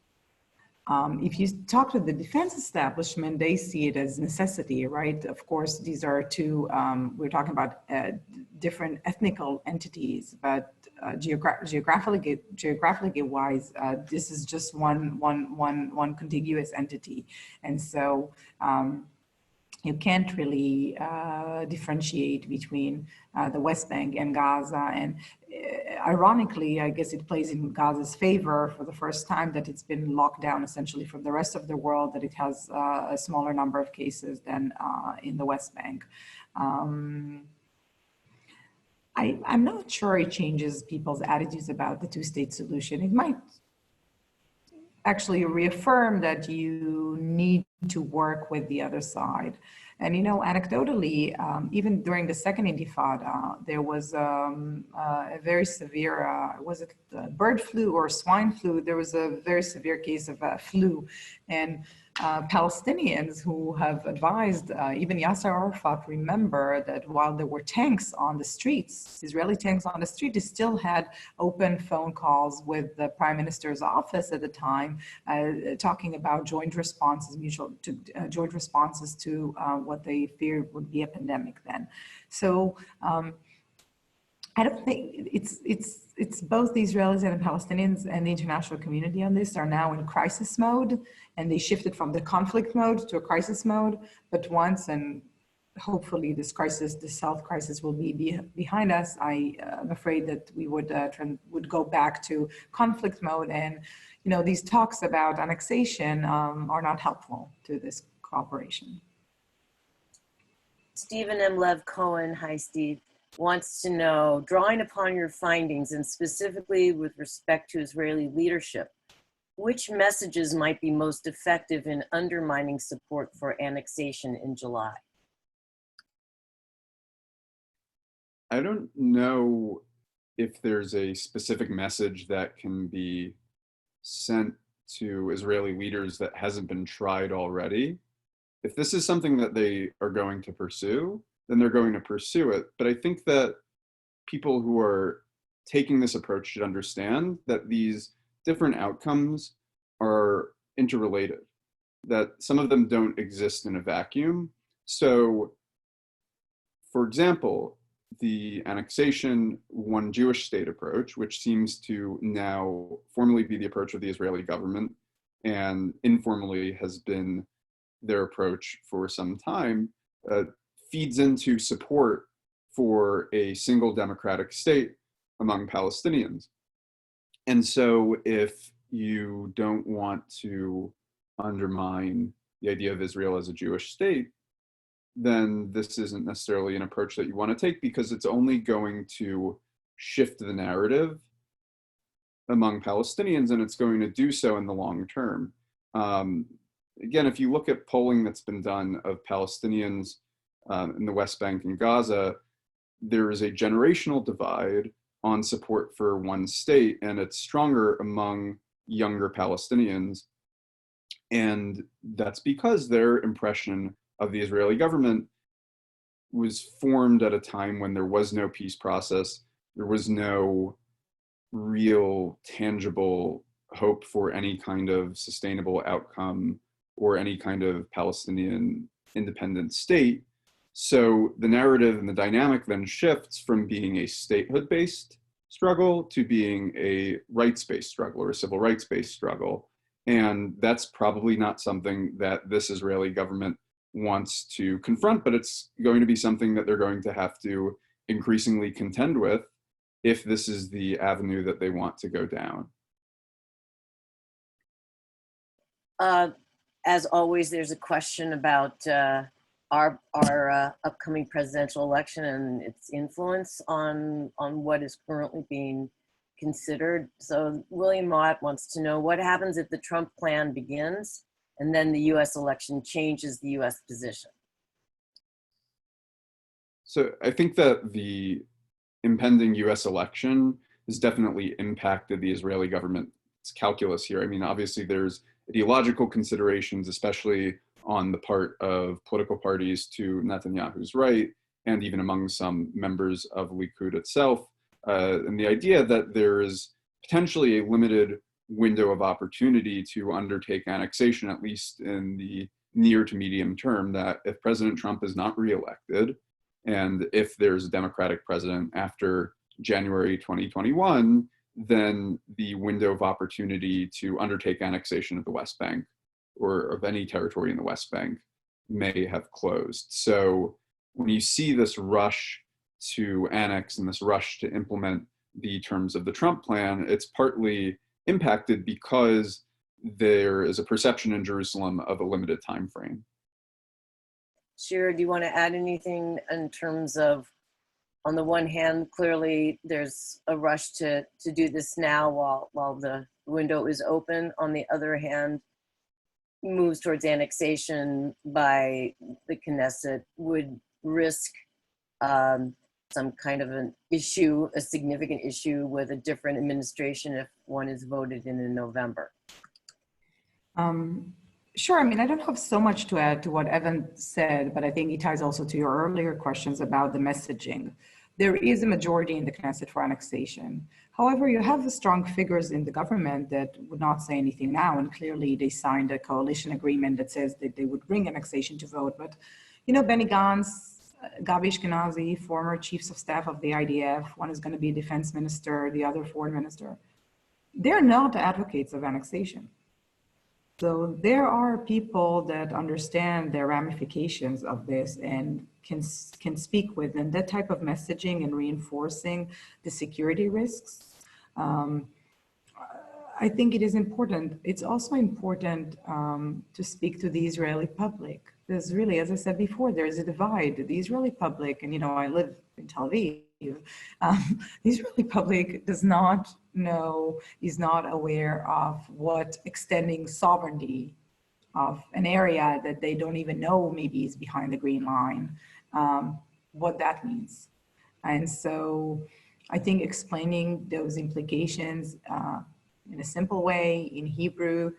If you talk to the defense establishment, they see it as necessity, right? Of course, these are two, we're talking about different ethnical entities, but geographically wise, this is just one contiguous entity. And so you can't really differentiate between the West Bank and Gaza. And ironically, I guess it plays in Gaza's favor for the first time that it's been locked down essentially from the rest of the world, that it has a smaller number of cases than in the West Bank. I'm not sure it changes people's attitudes about the two-state solution. It might actually reaffirm that you need to work with the other side. And, anecdotally, even during the second Intifada, there was a very severe, was it bird flu or swine flu? There was a very severe case of flu. And Palestinians who have advised, even Yasser Arafat, remember that while there were tanks on the streets, Israeli tanks on the street, they still had open phone calls with the Prime Minister's office at the time, talking about joint responses, joint responses to what they feared would be a pandemic then. So I don't think it's both the Israelis and the Palestinians and the international community on this are now in crisis mode, and they shifted from the conflict mode to a crisis mode. But once, and hopefully this health crisis will be behind us, I am afraid that we would go back to conflict mode. And these talks about annexation are not helpful to this cooperation. Stephen M. Lev Cohen, hi Steve, wants to know, drawing upon your findings and specifically with respect to Israeli leadership, which messages might be most effective in undermining support for annexation in July? I don't know if there's a specific message that can be sent to Israeli leaders that hasn't been tried already. If this is something that they are going to pursue, then they're going to pursue it. But I think that people who are taking this approach should understand that these different outcomes are interrelated, that some of them don't exist in a vacuum. So, for example, the annexation one Jewish state approach, which seems to now formally be the approach of the Israeli government and informally has been their approach for some time, feeds into support for a single democratic state among Palestinians. And so if you don't want to undermine the idea of Israel as a Jewish state, then this isn't necessarily an approach that you want to take, because it's only going to shift the narrative among Palestinians, and it's going to do so in the long term. Again, if you look at polling that's been done of Palestinians in the West Bank and Gaza, there is a generational divide on support for one state, and it's stronger among younger Palestinians. And that's because their impression of the Israeli government was formed at a time when there was no peace process, there was no real tangible hope for any kind of sustainable outcome or any kind of Palestinian independent state. So the narrative and the dynamic then shifts from being a statehood-based struggle to being a rights-based struggle or a civil rights-based struggle. And that's probably not something that this Israeli government wants to confront, but it's going to be something that they're going to have to increasingly contend with if this is the avenue that they want to go down. As always, there's a question about our upcoming presidential election and its influence on what is currently being considered. So William Mott wants to know what happens if the Trump plan begins and then the US election changes the US position. So I think that the impending US election has definitely impacted the Israeli government's calculus here. I mean, obviously there's ideological considerations, especially on the part of political parties to Netanyahu's right, and even among some members of Likud itself. And the idea that there is potentially a limited window of opportunity to undertake annexation, at least in the near to medium term, that if President Trump is not reelected, and if there's a Democratic president after January 2021, then the window of opportunity to undertake annexation of the West Bank or of any territory in the West Bank may have closed. So when you see this rush to annex and this rush to implement the terms of the Trump plan, it's partly impacted because there is a perception in Jerusalem of a limited time frame. Shira, do you want to add anything in terms of, on the one hand, clearly there's a rush to do this now while the window is open. On the other hand, moves towards annexation by the Knesset would risk some kind of an issue, a significant issue with a different administration if one is voted in November. Sure. I mean, I don't have so much to add to what Evan said, but I think it ties also to your earlier questions about the messaging. There is a majority in the Knesset for annexation. However, you have strong figures in the government that would not say anything now, and clearly they signed a coalition agreement that says that they would bring annexation to vote. But, you know, Benny Gantz, Gabi Ashkenazi, former chiefs of staff of the IDF, one is going to be defense minister, the other foreign minister. They're not advocates of annexation. So there are people that understand the ramifications of this and can speak with, and that type of messaging and reinforcing the security risks. I think it is important. It's also important to speak to the Israeli public. There's really, as I said before, there's a divide. The Israeli public, and you know, I live in Tel Aviv, the Israeli public does not know, is not aware of what extending sovereignty of an area that they don't even know maybe is behind the green line, what that means. And so I think explaining those implications in a simple way in Hebrew,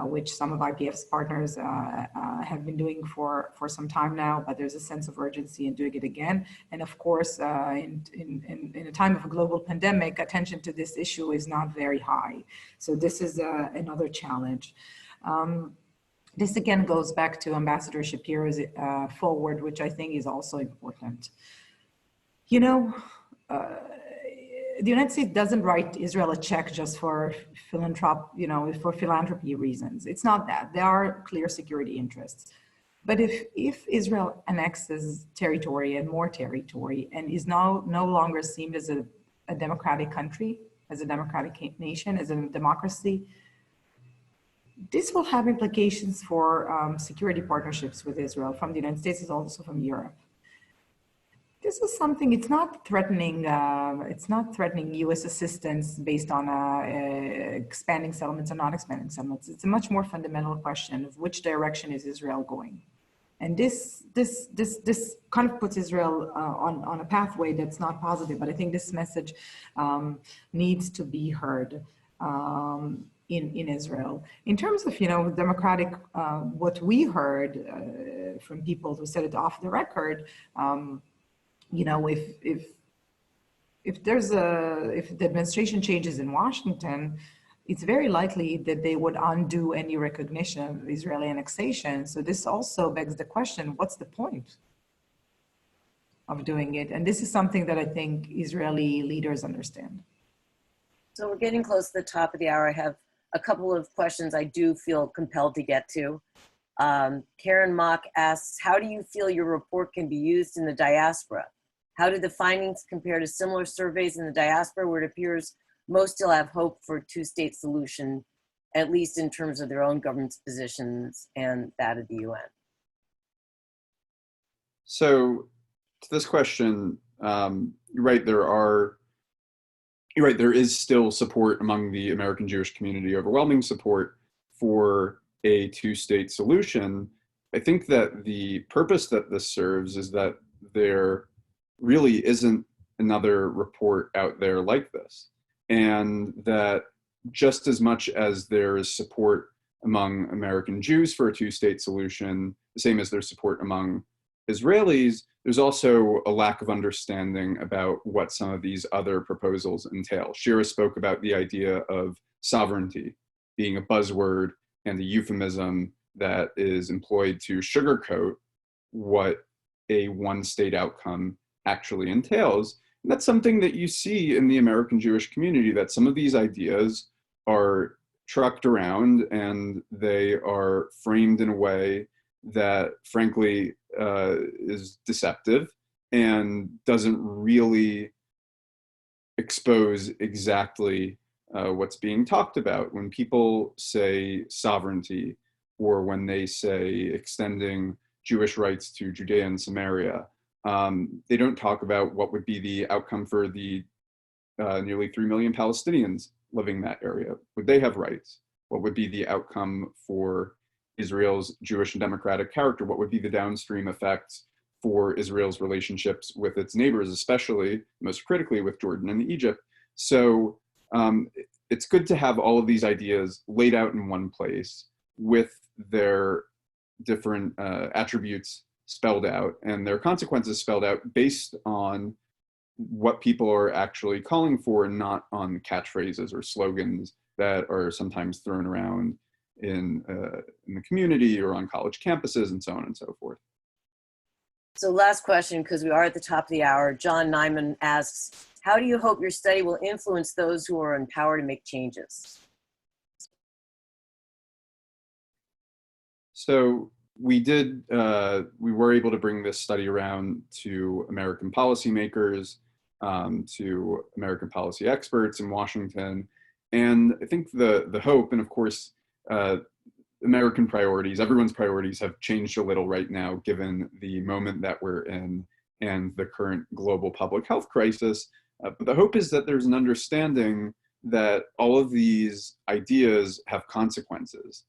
which some of IPF's partners have been doing for some time now, but there's a sense of urgency in doing it again. And of course, in a time of a global pandemic, attention to this issue is not very high. So this is another challenge. This again goes back to Ambassador Shapiro's forward, which I think is also important. You know, the United States doesn't write Israel a check just for philanthropy reasons. It's not that. There are clear security interests. But if Israel annexes territory and more territory and is now no longer seen as a democratic country, as a democratic nation, as a democracy, this will have implications for security partnerships with Israel from the United States and also from Europe. This is something, it's not threatening U.S. assistance based on expanding settlements or not expanding settlements. It's a much more fundamental question of which direction is Israel going. And this kind of puts Israel on a pathway that's not positive, but I think this message needs to be heard in Israel. In terms of, democratic, what we heard from people who said it off the record, if the administration changes in Washington, it's very likely that they would undo any recognition of Israeli annexation. So this also begs the question, what's the point of doing it? And this is something that I think Israeli leaders understand. So we're getting close to the top of the hour. I have a couple of questions I do feel compelled to get to. Karen Mock asks, how do you feel your report can be used in the diaspora? How do the findings compare to similar surveys in the diaspora where it appears most still have hope for a two-state solution, at least in terms of their own government's positions and that of the UN? So to this question, you're right, there is still support among the American Jewish community, overwhelming support for a two-state solution. I think that the purpose that this serves is that there really isn't another report out there like this. And that just as much as there is support among American Jews for a two-state solution, the same as there's support among Israelis, there's also a lack of understanding about what some of these other proposals entail. Shira spoke about the idea of sovereignty being a buzzword and a euphemism that is employed to sugarcoat what a one-state outcome actually entails. And that's something that you see in the American Jewish community, that some of these ideas are trucked around and they are framed in a way that frankly is deceptive and doesn't really expose exactly what's being talked about. When people say sovereignty, or when they say extending Jewish rights to Judea and Samaria, they don't talk about what would be the outcome for the nearly 3 million Palestinians living in that area. Would they have rights? What would be the outcome for Israel's Jewish and democratic character? What would be the downstream effects for Israel's relationships with its neighbors, especially, most critically, with Jordan and Egypt? So it's good to have all of these ideas laid out in one place with their different attributes spelled out and their consequences spelled out based on what people are actually calling for and not on catchphrases or slogans that are sometimes thrown around in the community or on college campuses and so on and so forth. So last question, because we are at the top of the hour. John Nyman asks, how do you hope your study will influence those who are in power to make changes? So we were able to bring this study around to American policymakers, to American policy experts in Washington. And I think the hope, and of course, American priorities, everyone's priorities have changed a little right now, given the moment that we're in and the current global public health crisis. But the hope is that there's an understanding that all of these ideas have consequences.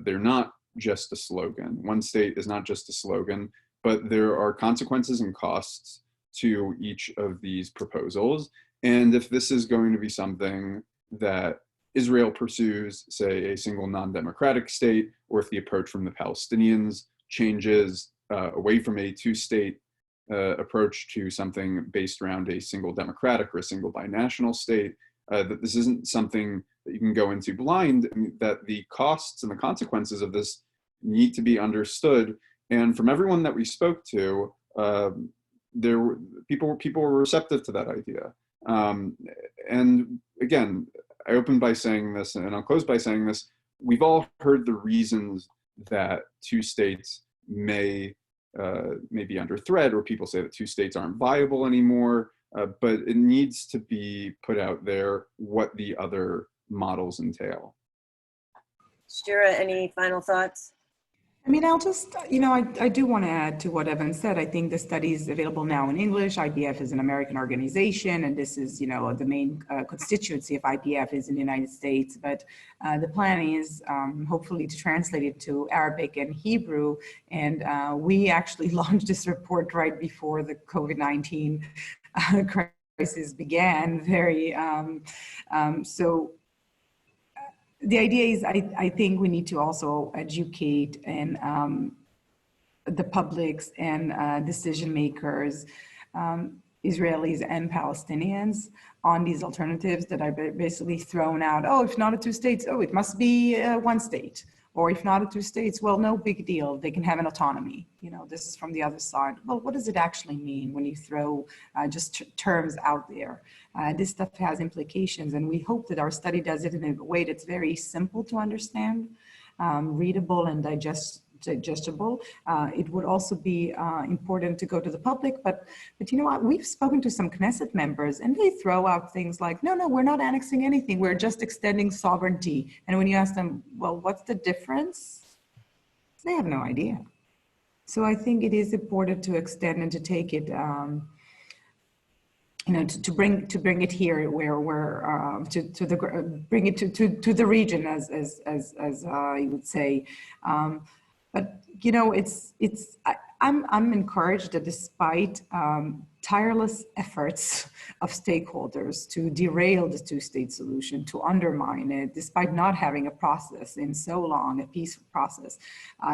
They're not just a slogan. One state is not just a slogan, but there are consequences and costs to each of these proposals. And if this is going to be something that Israel pursues, say, a single non-democratic state, or if the approach from the Palestinians changes away from a two-state approach to something based around a single democratic or a single binational state, that this isn't something that you can go into blind, and that the costs and the consequences of this need to be understood. And from everyone that we spoke to, people were receptive to that idea. And again, I opened by saying this, and I'll close by saying this: we've all heard the reasons that two states may be under threat, or people say that two states aren't viable anymore. But it needs to be put out there what the other models entail. Shira, any final thoughts? I mean, I'll just, I do want to add to what Evan said. I think the study is available now in English. IPF is an American organization, and this is, the main constituency of IPF is in the United States. But the plan is hopefully to translate it to Arabic and Hebrew. And we actually launched this report right before the COVID-19 crisis began. So the idea is, I think we need to also educate and the publics and decision makers, Israelis and Palestinians, on these alternatives that are basically thrown out. Oh, if not a two states, oh, it must be one state. Or if not a two states, well, no big deal. They can have an autonomy. This is from the other side. Well, what does it actually mean when you throw just terms out there? This stuff has implications, and we hope that our study does it in a way that's very simple to understand, readable and digestible. It would also be important to go to the public, but you know what? We've spoken to some Knesset members, and they throw out things like, no, we're not annexing anything. We're just extending sovereignty. And when you ask them, well, what's the difference? They have no idea. So I think it is important to extend and to take it, to bring it here where we're bring it to the region, as I would say. But I'm encouraged that despite tireless efforts of stakeholders to derail the two-state solution, to undermine it, despite not having a process in so long, a peaceful process,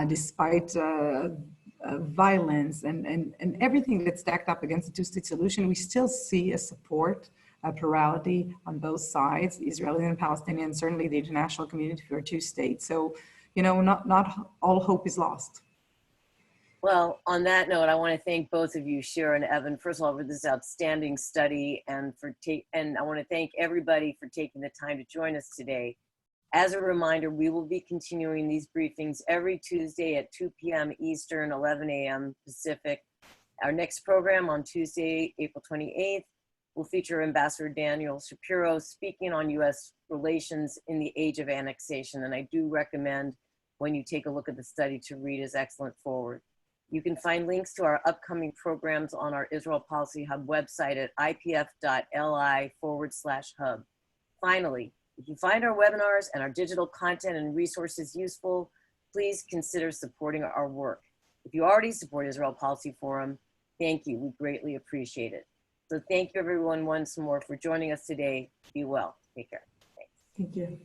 despite violence and everything that's stacked up against the two-state solution, we still see a support, a plurality on both sides, Israeli and Palestinian, certainly the international community for two states. So, not all hope is lost. Well, on that note, I want to thank both of you, Shira and Evan, first of all, for this outstanding study, and I want to thank everybody for taking the time to join us today. As a reminder, we will be continuing these briefings every Tuesday at 2 p.m. Eastern, 11 a.m. Pacific. Our next program on Tuesday, April 28th, will feature Ambassador Daniel Shapiro speaking on U.S. relations in the age of annexation. And I do recommend, when you take a look at the study, to read his excellent foreword. You can find links to our upcoming programs on our Israel Policy Hub website at ipf.li/hub. Finally, if you find our webinars and our digital content and resources useful, please consider supporting our work. If you already support Israel Policy Forum, thank you. We greatly appreciate it. So thank you everyone once more for joining us today. Be well. Take care. Thanks. Thank you.